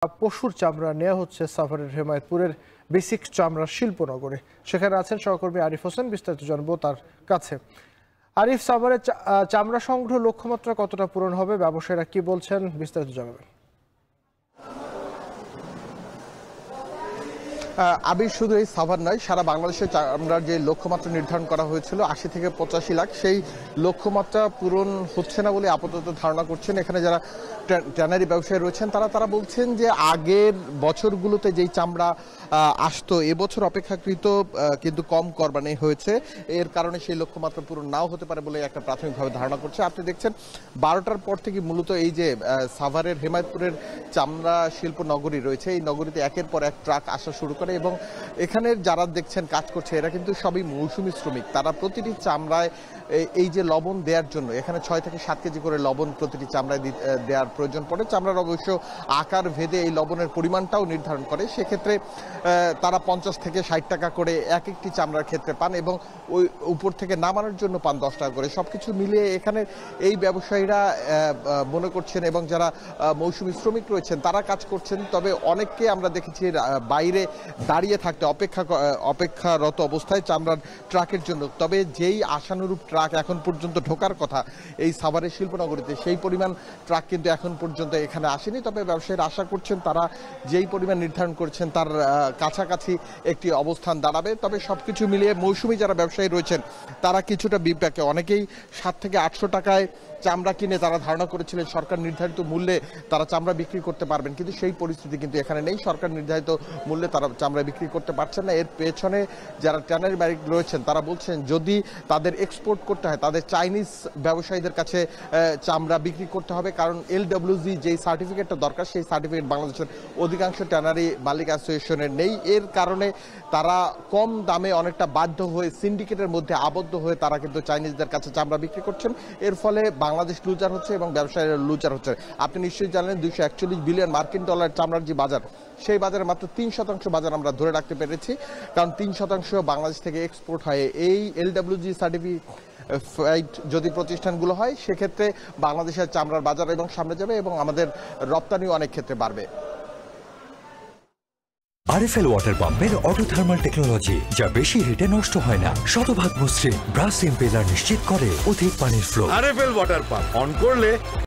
পশুর চামড়া নেওয়া হচ্ছে সাভারের হেমায়েতপুরের বেসিক চামড়া শিল্পনগরে। সেখানে আছেন সহকর্মী আরিফ হোসেন, বিস্তারিত জানবো তার কাছে। আরিফ, সাভারের চামড়া সংগ্রহ লক্ষ্যমাত্রা কতটা পূরণ হবে, ব্যবসায়ীরা কি বলছেন, বিস্তারিত জানাবেন। আবির, শুধু এই সাভার নয়, সারা বাংলাদেশে চামড়ার যে লক্ষ্যমাত্রা নির্ধারণ করা হয়েছিল ৮০ থেকে ৮৫ লাখ, সেই লক্ষ্যমাত্রা পূরণ হচ্ছে না বলে আপাতত ধারণা করছেন এখানে যারা ট্যানারি ব্যবসায়ী রয়েছেন। তারা বলছেন যে আগের বছরগুলোতে যেই চামড়া আসতো এবছর অপেক্ষাকৃত কিন্তু কম কোরবানি হয়েছে, এর কারণে সেই লক্ষ্যমাত্রা পূরণ নাও হতে পারে বলে একটা প্রাথমিকভাবে ধারণা করছে। আপনি দেখছেন 12টার পর থেকে মূলত এই যে সাভারের হেমায়েতপুরের চামড়া শিল্প নগরী রয়েছে, এই নগরীতে একের পর এক ট্রাক আসা শুরু করে এবং এখানের যারা দেখছেন কাজ করছে এরা কিন্তু সবই মৌসুমী শ্রমিক। তারা প্রতিটি চামড়ায় এই যে লবণ দেওয়ার জন্য এখানে 6 থেকে 7 কেজি করে লবণ প্রতিটি চামড়ায় দেওয়ার প্রয়োজন পড়ে। চামড়ার অবশ্য আকার ভেদে এই লবণের পরিমাণটাও নির্ধারণ করে, সেক্ষেত্রে তারা 50 থেকে 60 টাকা করে এক একটি চামড়ার ক্ষেত্রে পান এবং ওই উপর থেকে নামানোর জন্য পান 10 টাকা করে। সবকিছু মিলিয়ে এখানে এই ব্যবসায়ীরা মনে করছেন এবং যারা মৌসুমী শ্রমিক রয়েছেন তারা কাজ করছেন, তবে অনেককে আমরা দেখেছি বাইরে দাঁড়িয়ে থাকতে অপেক্ষারত অবস্থায় চামড়ার ট্রাকের জন্য। তবে যেই আশানুরূপ ট্রাক এখন পর্যন্ত ঢোকার কথা এই সাভারের শিল্পনগরীতে, সেই পরিমাণ ট্রাক কিন্তু এখন পর্যন্ত এখানে আসেনি। তবে ব্যবসায়ীরা আশা করছেন তারা যেই পরিমাণ নির্ধারণ করেছেন তার কাছাকাছি একটি অবস্থান দাঁড়াবে। তবে সবকিছু মিলিয়ে মৌসুমী যারা ব্যবসায়ী রয়েছেন তারা কিছুটা বিপাকে, অনেকেই 7 থেকে 800 টাকায় চামড়া কিনে তারা ধারণা করেছিলেন সরকার নির্ধারিত মূল্যে তারা চামড়া বিক্রি করতে পারবেন, কিন্তু সেই পরিস্থিতি কিন্তু এখানে নেই। সরকার নির্ধারিত মূল্যে তারা চামড়া বিক্রি করতে পারছেন না। এর পেছনে যারা ট্যানারি মালিক রয়েছেন তারা বলছেন যদি তাদের এক্সপোর্ট করতে হয় তাদের চাইনিজ ব্যবসায়ীদের কাছে চামড়া বিক্রি করতে হবে, কারণ LWG যেই সার্টিফিকেটটা দরকার সেই সার্টিফিকেট বাংলাদেশের অধিকাংশ ট্যানারি মালিক অ্যাসোসিয়েশনের নেই। এর কারণে তারা কম দামে অনেকটা বাধ্য হয়ে সিন্ডিকেটের মধ্যে আবদ্ধ হয়ে তারা কিন্তু চাইনিজদের কাছে চামড়া বিক্রি করছেন। এর ফলে বাংলাদেশ লুজার হচ্ছে এবং ব্যবসায়ীরা লুজার হচ্ছে। আপনি নিশ্চয়ই জানেন 241 বিলিয়ন মার্কিন ডলার চামড়ার যে বাজার, সেই বাজারে মাত্র 3% বাজার আমরা ধরে রাখতে পেরেছি, কারণ 3% বাংলাদেশ থেকে এক্সপোর্ট হয়। এই LWG সার্টিফিকেট যদি প্রতিষ্ঠানগুলো হয় সেক্ষেত্রে বাংলাদেশের চামড়ার বাজার এবং সামনে যাবে এবং আমাদের রপ্তানিও অনেক ক্ষেত্রে বাড়বে। আরএফএল ওয়াটার পাম্পের অটো থার্মাল টেকনোলজি, যা বেশি হিটে নষ্ট হয় না, শতভাগ মসৃণ ব্রাশ ইম্পেলার নিশ্চিত করে অধিক পানির flow. RFL water pump on করলে